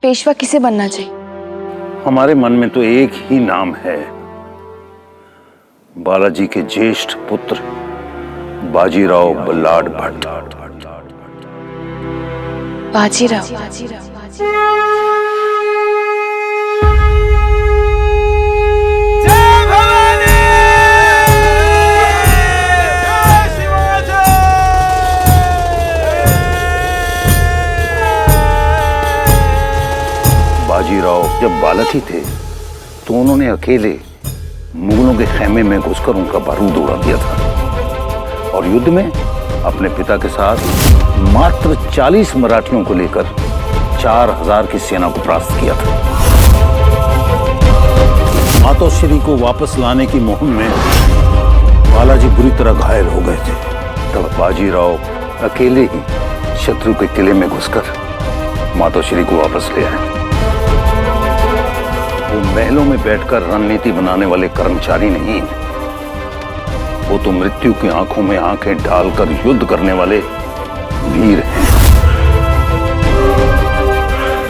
पेशवा किसे बनना चाहिए? हमारे मन में तो एक ही नाम है, बालाजी के ज्येष्ठ पुत्र बाजीराव बल्लाळ भट्ट। बाजीराव। बाजीराव जब बालक ही थे तो उन्होंने अकेले मुगलों के खेमे में घुसकर उनका बारूद उड़ा दिया था और युद्ध में अपने पिता के साथ मात्र 40 मराठियों को लेकर 4000 की सेना को परास्त किया था। मातोश्री को वापस लाने की मुहिम में बालाजी बुरी तरह घायल हो गए थे। तब बाजीराव अकेले ही शत्रु के किले में घुसकर मातोश्री को वापस ले आए। वो महलों में बैठकर रणनीति बनाने वाले कर्मचारी नहीं, वो तो मृत्यु की आंखों में आंखें डालकर युद्ध करने वाले वीर हैं।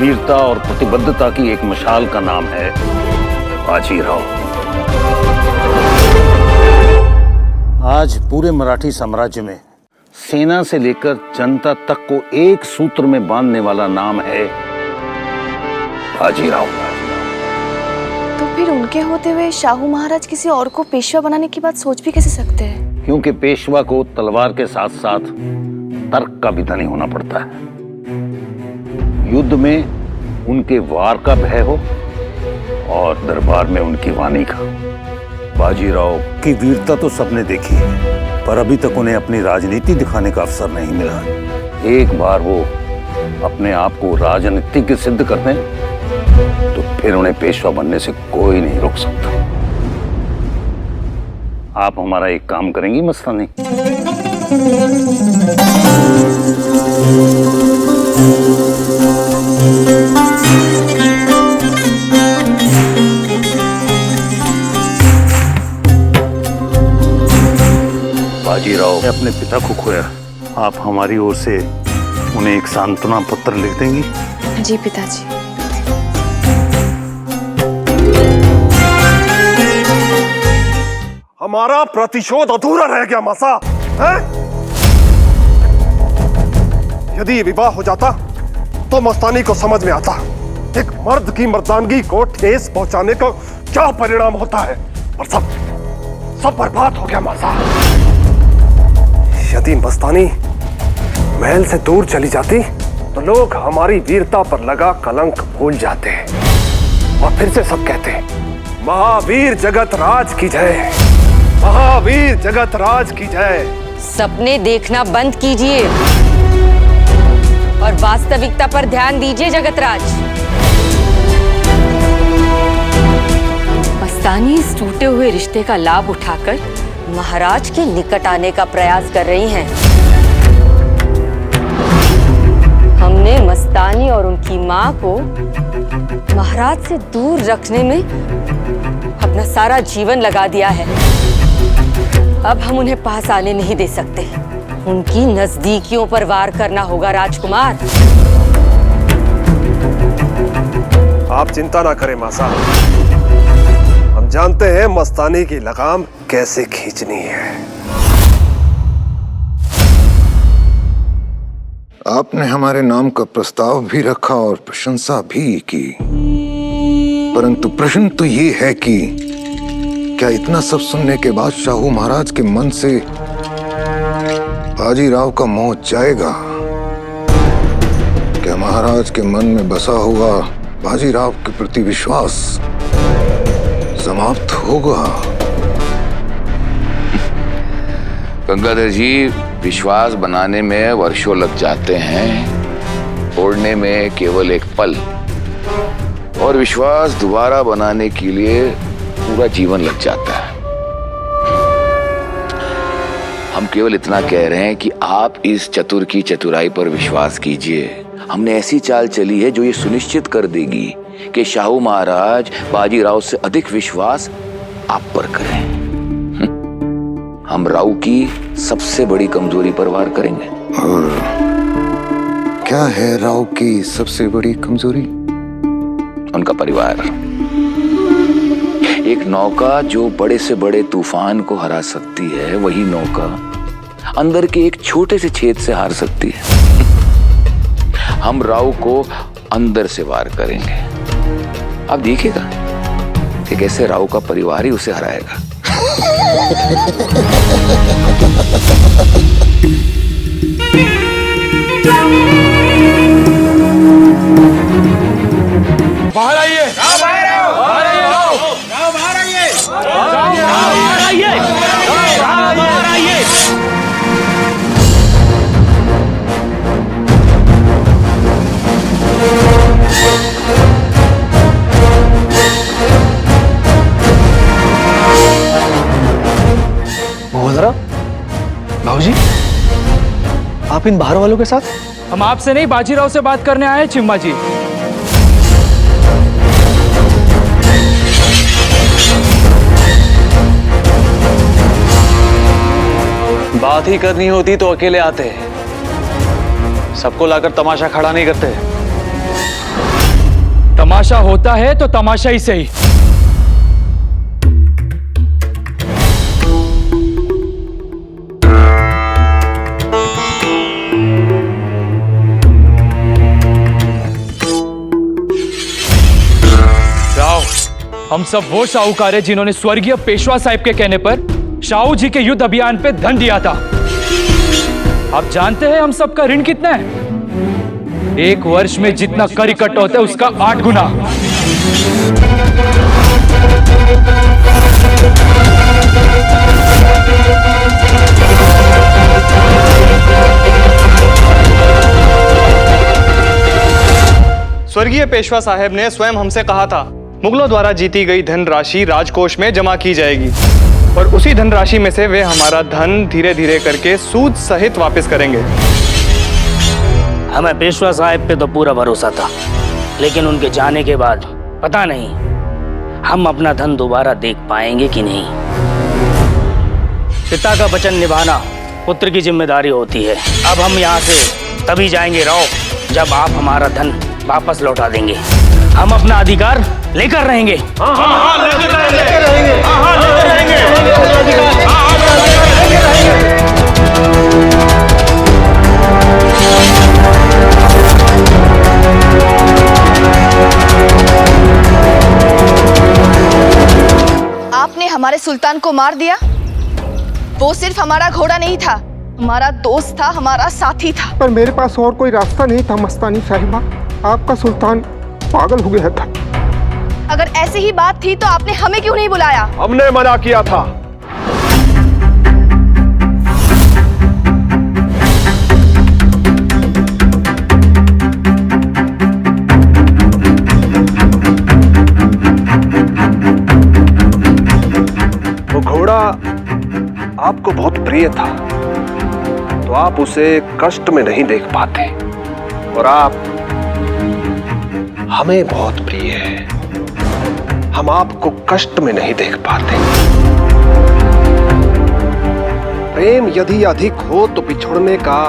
वीरता और प्रतिबद्धता की एक मशाल का नाम है बाजीराव। आज पूरे मराठी साम्राज्य में सेना से लेकर जनता तक को एक सूत्र में बांधने वाला नाम है बाजीराव। तो फिर उनके होते हुए शाहू महाराज किसी और को पेशवा बनाने की बात सोच भी कैसे सकते हैं? क्योंकि पेशवा को तलवार के साथ साथ तर्क का भी धनी होना पड़ता है। युद्ध में उनके वार का भय हो और दरबार में उनकी वाणी का। बाजीराव की वीरता तो सबने देखी है, पर अभी तक उन्हें अपनी राजनीति दिखाने का अवसर नहीं मिला। एक बार वो अपने आप को राजनीतिज्ञ सिद्ध कर दें तो फिर उन्हें पेशवा बनने से कोई नहीं रोक सकता। आप हमारा एक काम करेंगी मस्तानी? बाजीराव ने अपने पिता को खोया, आप हमारी ओर से उन्हें एक सांत्वना पत्र लिख देंगी? जी पिताजी। हमारा प्रतिशोध अधूरा रह गया मासा है? यदि ये विवाह हो जाता तो मस्तानी को समझ में आता एक मर्द की मर्दानगी को ठेस पहुंचाने का क्या परिणाम होता है, और सब बर्बाद हो गया मासा। यदि मस्तानी महल से दूर चली जाती तो लोग हमारी वीरता पर लगा कलंक भूल जाते और फिर से सब कहते महावीर जगत राज की जय, महावीर जगत राज की जय। सपने देखना बंद कीजिए और वास्तविकता पर ध्यान दीजिए जगतराज। मस्तानी इस टूटे हुए रिश्ते का लाभ उठाकर महाराज के निकट आने का प्रयास कर रही हैं। हमने मस्तानी और उनकी मां को महाराज से दूर रखने में अपना सारा जीवन लगा दिया है। अब हम उन्हें पास आने नहीं दे सकते, उनकी नजदीकियों पर वार करना होगा राजकुमार। आप चिंता ना करें मासा, हम जानते हैं मस्तानी की लगाम कैसे खींचनी है। आपने हमारे नाम का प्रस्ताव भी रखा और प्रशंसा भी की, परंतु प्रश्न तो ये है कि क्या इतना सब सुनने के बाद शाहू महाराज के मन से बाजीराव का मोह जाएगा? क्या महाराज के मन में बसा हुआ बाजीराव के प्रति विश्वास समाप्त होगा? गंगाधर जी, विश्वास बनाने में वर्षों लग जाते हैं, तोड़ने में केवल एक पल, और विश्वास दोबारा बनाने के लिए पूरा जीवन लग जाता है। हम केवल इतना कह रहे हैं कि आप इस चतुर की चतुराई पर विश्वास कीजिए। हमने ऐसी चाल चली है जो ये सुनिश्चित कर देगी कि शाहू महाराज बाजीराव से अधिक विश्वास आप पर करें। हम राव की सबसे बड़ी कमजोरी पर वार करेंगे। और क्या है राव की सबसे बड़ी कमजोरी? उनका परिवार। एक नौका जो बड़े से बड़े तूफान को हरा सकती है, वही नौका अंदर के एक छोटे से छेद से हार सकती है। हम राव को अंदर से वार करेंगे। आप देखिएगा कि कैसे राव का परिवार ही उसे हराएगा। बाहर आइए, बाहर आइए, बाहर आइए, बाहर आइए। भाऊजी, आप इन बाहर वालों के साथ? हम आपसे नहीं, बाजीराव से बात करने आए हैं चिम्मा जी। बात ही करनी होती तो अकेले आते हैं, सबको लाकर तमाशा खड़ा नहीं करते। तमाशा होता है तो तमाशा ही सही। राव, हम सब वो साहूकार हैं जिन्होंने स्वर्गीय पेशवा साहिब के कहने पर शाहू जी के युद्ध अभियान पे धन दिया था। आप जानते हैं हम सबका ऋण कितना है? एक वर्ष में जितना कर इकट्ठा होता है उसका 8 गुना। स्वर्गीय पेशवा साहब ने स्वयं हमसे कहा था, मुगलों द्वारा जीती गई धनराशि राजकोष में जमा की जाएगी और उसी धनराशि में से वे हमारा धन धीरे धीरे करके सूद सहित वापस करेंगे। हमें पेशवा साहब पे तो पूरा भरोसा था, लेकिन उनके जाने के बाद पता नहीं हम अपना धन दोबारा देख पाएंगे कि नहीं। पिता का वचन निभाना पुत्र की जिम्मेदारी होती है। अब हम यहाँ से तभी जाएंगे राव जब आप हमारा धन वापस लौटा देंगे। हम अपना अधिकार लेकर रहेंगे। आपने हमारे सुल्तान को मार दिया। वो सिर्फ हमारा घोड़ा नहीं था, हमारा दोस्त था, हमारा साथी था। पर मेरे पास और कोई रास्ता नहीं था मस्तानी साहिबा। आपका सुल्तान पागल हो गया था। अगर ऐसी ही बात थी तो आपने हमें क्यों नहीं बुलाया? हमने मना किया था। वो घोड़ा आपको बहुत प्रिय था, तो आप उसे कष्ट में नहीं देख पाते, और आप हमें बहुत प्रिय है, हम आपको कष्ट में नहीं देख पाते। प्रेम यदि अधिक हो तो बिछुड़ने का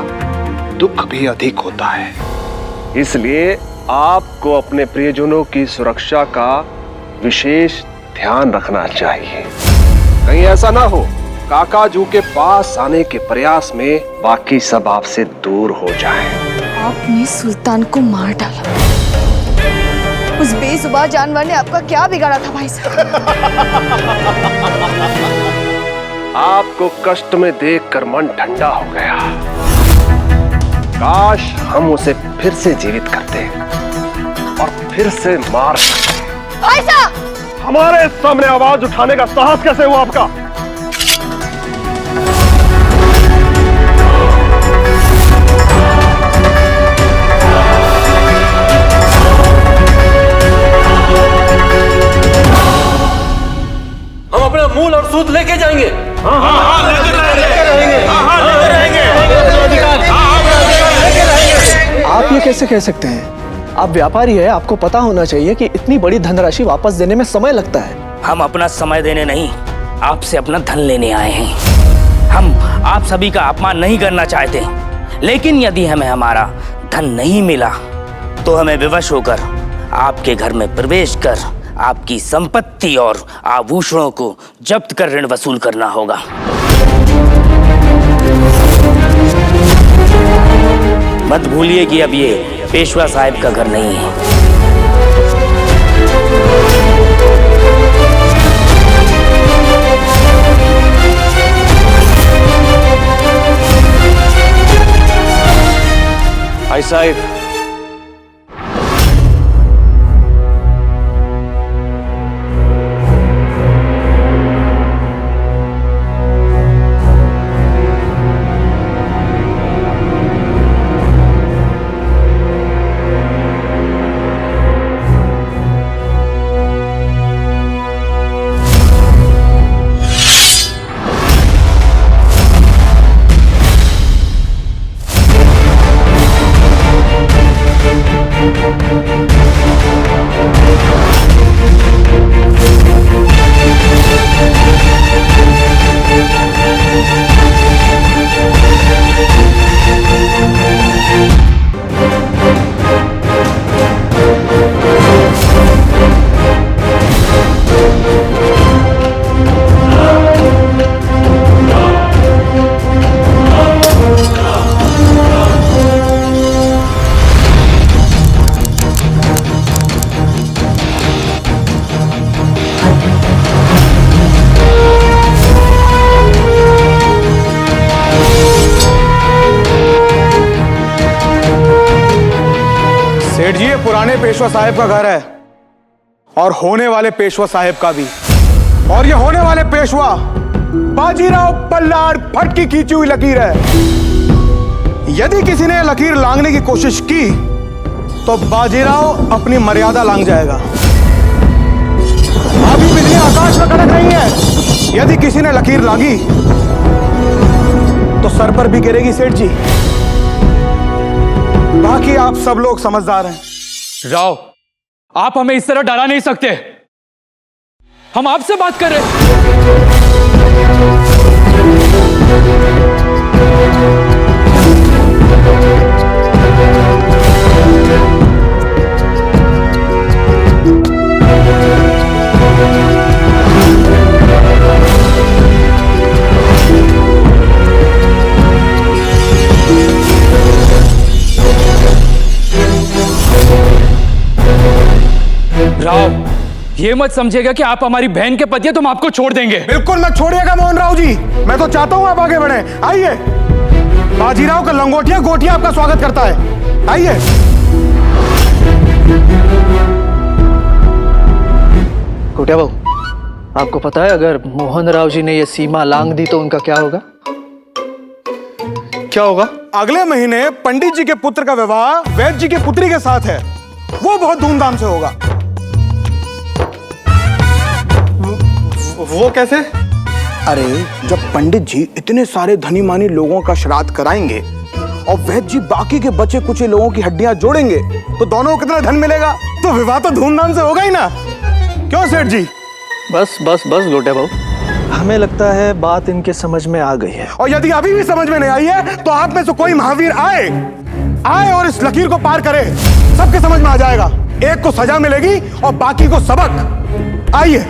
दुख भी अधिक होता है। इसलिए आपको अपने प्रियजनों की सुरक्षा का विशेष ध्यान रखना चाहिए। कहीं ऐसा ना हो काकाजू के पास आने के प्रयास में बाकी सब आपसे दूर हो जाएं। आपने सुल्तान को मार डाला। उस बेजुबान जानवर ने आपका क्या बिगाड़ा था भाई साहब? आपको कष्ट में देखकर मन ठंडा हो गया। काश हम उसे फिर से जीवित करते और फिर से मार सकते। भाई साहब! हमारे सामने आवाज उठाने का साहस कैसे हुआ आपका? हम अपना मूल और सूद लेके जाएंगे। आप ये कैसे कह सकते हैं? आप व्यापारी है, आपको पता होना चाहिए कि इतनी बड़ी धनराशि वापस देने में समय लगता है। हम अपना समय देने नहीं, आपसे अपना धन लेने आए हैं। हम आप सभी का अपमान नहीं करना चाहते, लेकिन यदि हमें हमारा धन नहीं मिला तो हमें विवश होकर आपके घर में प्रवेश कर आपकी संपत्ति और आभूषणों को जब्त कर ऋण वसूल करना होगा। मत भूलिए कि अब ये पेशवा साहब का घर नहीं है। भाई साहब, सेठ जी, ये पुराने पेशवा साहब का घर है और होने वाले पेशवा साहब का भी। और ये होने वाले पेशवा बाजीराव बल्लार भट्ट की खींची हुई लकीर है। यदि किसी ने लकीर लांघने की कोशिश की तो बाजीराव अपनी मर्यादा लांघ जाएगा। अभी बिजली आकाश में कड़क रही है। यदि किसी ने लकीर लांघी तो सर पर भी गिरेगी सेठ जी। बाकी आप सब लोग समझदार हैं। राव, आप हमें इस तरह डरा नहीं सकते। हम आपसे बात कर रहे हैं। राव, ये मत समझिएगा कि आप हमारी बहन के पति हैं तो हम आपको छोड़ देंगे। बिल्कुल मत छोड़िएगा मोहन राव जी। मैं तो चाहता हूं आप आगे बढ़े। आइए, बाजीराव का लंगोटिया गोटिया आपका स्वागत करता है। आइए। गोटिया बाबू, आपको पता है अगर मोहन राव जी ने ये सीमा लांघ दी तो उनका क्या होगा? क्या होगा? अगले महीने पंडित जी के पुत्र का विवाह वैद्य जी की पुत्री के साथ है। वो बहुत धूमधाम से होगा। वो कैसे? अरे, जब पंडित जी इतने सारे धनी मानी लोगों का श्राद्ध कराएंगे और वैद्य जी बाकी के बचे कुछ लोगों की हड्डियां जोड़ेंगे तो दोनों को कितना धन मिलेगा? तो विवाह तो धूमधाम से होगा ही ना। क्यों सेठ जी? बस बस बस गोटिया बाबू, हमें लगता है बात इनके समझ में आ गई है। और यदि अभी भी समझ में नहीं आई है तो आप में से कोई महावीर आए और इस लकीर को पार करे। सबके समझ में आ जाएगा। एक को सजा मिलेगी और बाकी को सबक। आइए।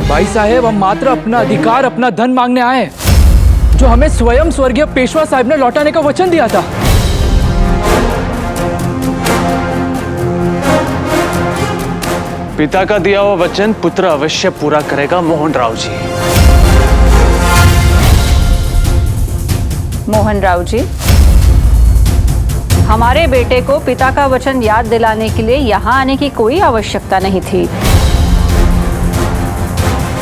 भाई साहब, हम मात्र अपना अधिकार, अपना धन मांगने आए हैं जो हमें स्वयं स्वर्गीय पेशवा साहब ने लौटाने का वचन दिया था। पिता का दिया हुआ वचन पुत्र अवश्य पूरा करेगा मोहन राव जी। मोहन राव जी, हमारे बेटे को पिता का वचन याद दिलाने के लिए यहाँ आने की कोई आवश्यकता नहीं थी।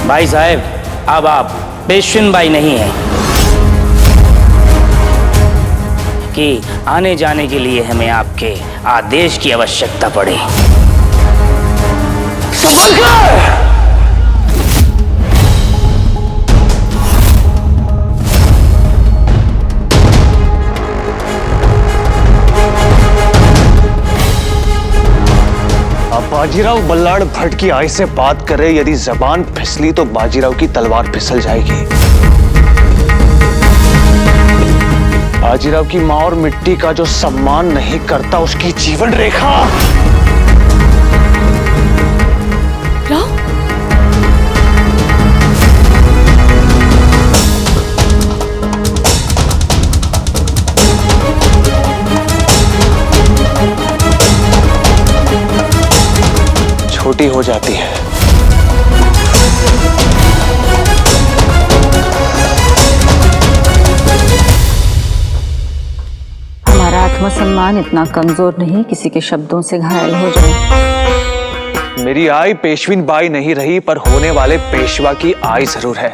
भाई साहब, अब आप पेशविन बाई नहीं हैं कि आने जाने के लिए हमें आपके आदेश की आवश्यकता पड़े। बाजीराव बल्लाड़ भट्ट की आय से बात करे, यदि जबान फिसली तो बाजीराव की तलवार फिसल जाएगी। बाजीराव की मां और मिट्टी का जो सम्मान नहीं करता उसकी जीवन रेखा। राव? छोटी हो जाती है। हमारा आत्मसम्मान इतना कमजोर नहीं किसी के शब्दों से घायल हो जाए। मेरी आय पेशवीन बाई नहीं रही, पर होने वाले पेशवा की आय जरूर है।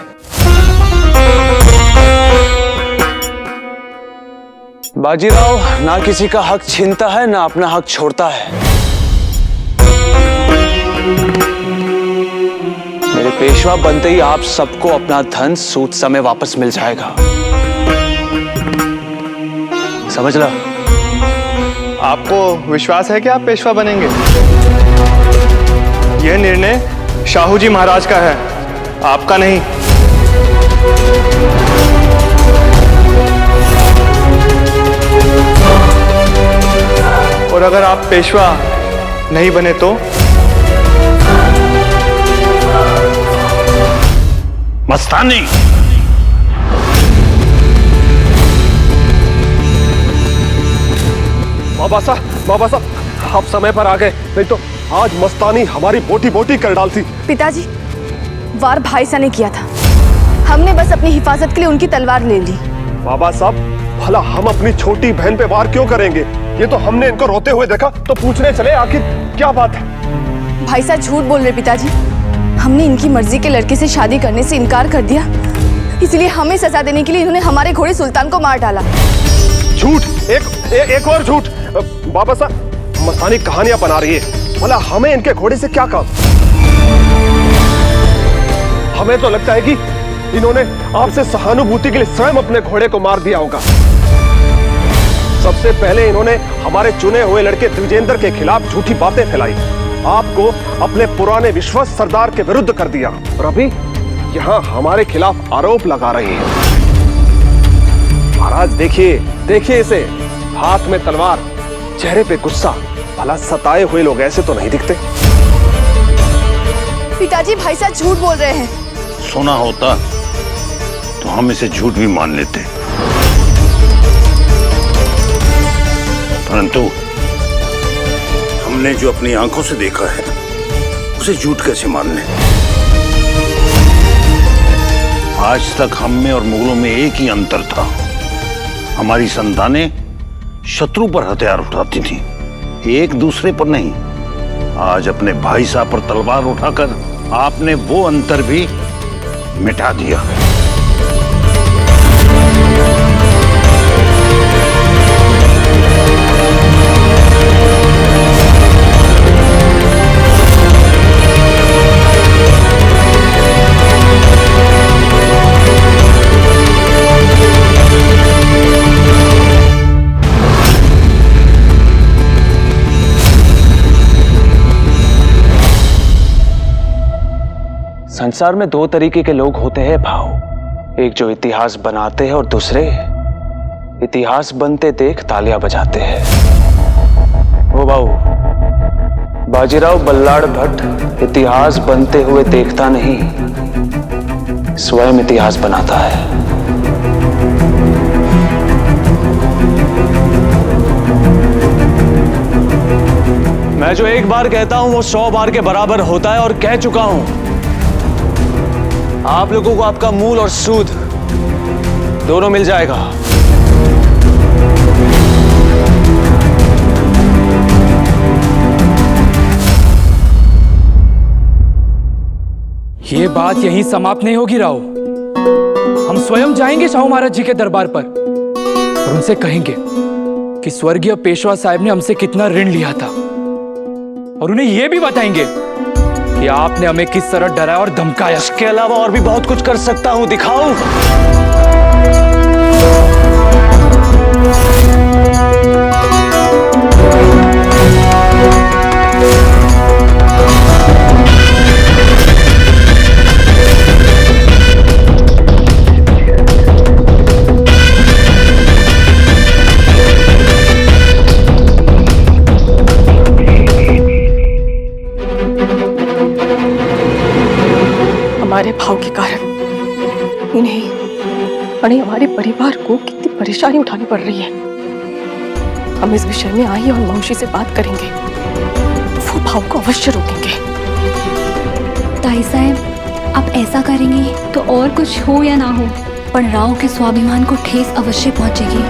बाजीराव ना किसी का हक छीनता है, ना अपना हक छोड़ता है। मेरे पेशवा बनते ही आप सबको अपना धन सूद समय वापस मिल जाएगा, समझ लो। आपको विश्वास है कि आप पेशवा बनेंगे? यह निर्णय शाहू जी महाराज का है, आपका नहीं। और अगर आप पेशवा नहीं बने तो? मस्तानी, बाबा साहब, आप समय पर आ गए, नहीं तो आज मस्तानी हमारी बोटी बोटी कर डालती। पिताजी, वार भाईसा ने किया था, हमने बस अपनी हिफाजत के लिए उनकी तलवार ले ली। बाबा साहब, भला हम अपनी छोटी बहन पे वार क्यों करेंगे? ये तो हमने इनको रोते हुए देखा तो पूछने चले आखिर क्या बात है। भाईसा झूठ बोल रहे पिताजी, हमने इनकी मर्जी के लड़के से शादी करने से इनकार कर दिया, इसलिए हमें सजा देने के लिए इन्होंने हमारे घोड़े सुल्तान को मार डाला। झूठ, एक और झूठ। बाबा साहब, मस्तानी कहानियां बना रही है, भला हमें इनके घोड़े से क्या काम? हमें तो लगता है कि इन्होंने आपसे सहानुभूति के लिए स्वयं अपने घोड़े को मार दिया होगा। सबसे पहले इन्होंने हमारे चुने हुए लड़के द्विजेंद्र के खिलाफ झूठी बातें फैलाई, आपको अपने पुराने विश्वस्त सरदार के विरुद्ध कर दिया, और अभी यहाँ हमारे खिलाफ आरोप लगा रहे हैं। महाराज देखिए इसे, हाथ में तलवार, चेहरे पे गुस्सा, भला सताए हुए लोग ऐसे तो नहीं दिखते। पिताजी, भाईसा झूठ बोल रहे हैं। सुना होता तो हम इसे झूठ भी मान लेते, परंतु हमने जो अपनी आंखों से देखा है उसे झूठ कैसे मान लें? आज तक हम में और मुगलों में एक ही अंतर था, हमारी संतानें शत्रु पर हथियार उठाती थी, एक दूसरे पर नहीं। आज अपने भाई साहब पर तलवार उठाकर आपने वो अंतर भी मिटा दिया। संसार में दो तरीके के लोग होते हैं भाव, एक जो इतिहास बनाते हैं और दूसरे इतिहास बनते देख तालियां बजाते हैं। वो भाऊ, बाजीराव बल्लाड़ भट्ट इतिहास बनते हुए देखता नहीं, स्वयं इतिहास बनाता है। मैं जो एक बार कहता हूं वो 100 बार के बराबर होता है, और कह चुका हूं। आप लोगों को आपका मूल और सूद दोनों मिल जाएगा। ये बात यहीं समाप्त नहीं होगी राव। हम स्वयं जाएंगे शाहू महाराज जी के दरबार पर और उनसे कहेंगे कि स्वर्गीय पेशवा साहब ने हमसे कितना ऋण लिया था, और उन्हें यह भी बताएंगे कि आपने हमें किस तरह डराया और धमकाया। इसके अलावा और भी बहुत कुछ कर सकता हूं, दिखाऊं? अरे हमारे परिवार को कितनी परेशानी उठानी पड़ रही है। हम इस विषय में आई और मौसी से बात करेंगे, वो भाव को अवश्य रोकेंगे। ताई साहब, आप ऐसा करेंगे तो और कुछ हो या ना हो, पर राव के स्वाभिमान को ठेस अवश्य पहुंचेगी।